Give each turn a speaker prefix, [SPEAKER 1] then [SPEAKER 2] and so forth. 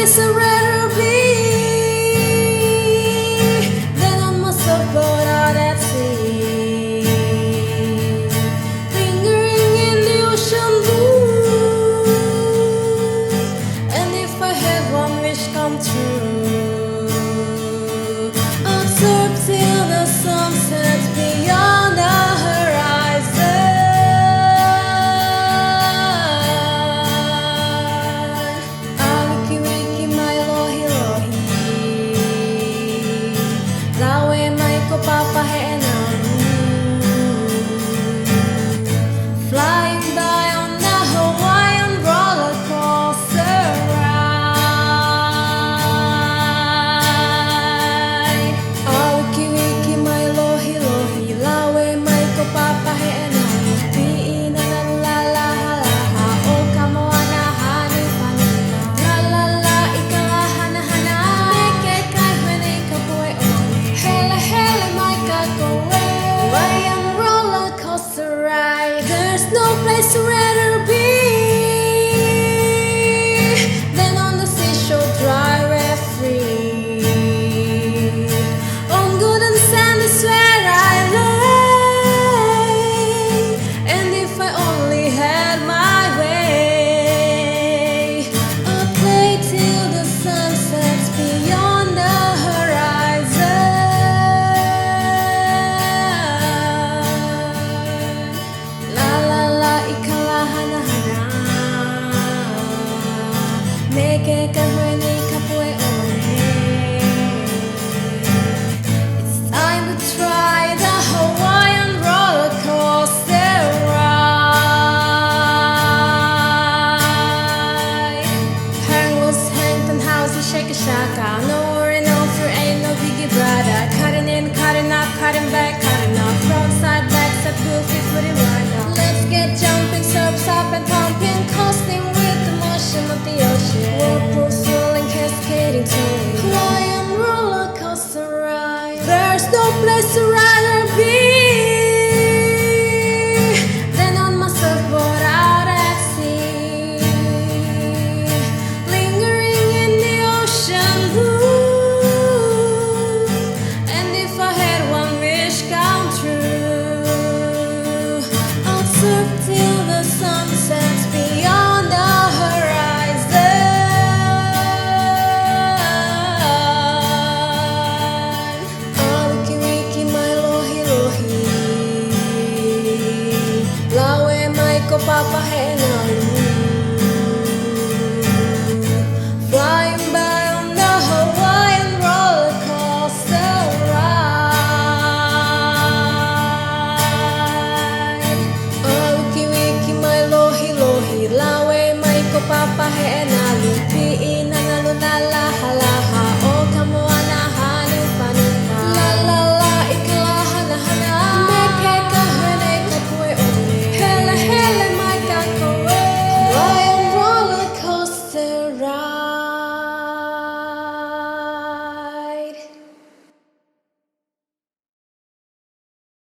[SPEAKER 1] place I'd rather be than on my sailboat out at sea, lingering in the ocean blue. And if I had one wish come true, I'd surf till the sun sets beyond the horizon. Wiki wiki my lohi lohi, lawe mai ko papahenan, flying by on the Hawaiian roller coaster ride. Wiki wiki my lohi lohi, lawe mai ko papahenan, piina na la la la ha o kamoana hani panina, la la la ikahana hana, neke kai hane kapoe one, hele hele mai kakoe, Hawaiian roller coaster ride. There's no place I'd rather be than on the seashore, dry and free. On good and sandy is where I lay, and if I only had my way, I'd play till the sun sets beyond the horizon. La la la ikalahana hana, neke ka hoi nei ka poe one. It's time to try the Hawaiian roller coaster ride. Hang loose, hang house, shake a shaka. No worry, no fear, ain't no biggie brother. Cutting in, cutting up, cutting back, cutting off. Frontside, backside, goofy, put it right now. Let's get jumping, surfs up and pumping, coasting with the motion of the ocean. Whirlpool swirling, cascading, swirling. Hawaiian roller coaster ride. There's no place to ride.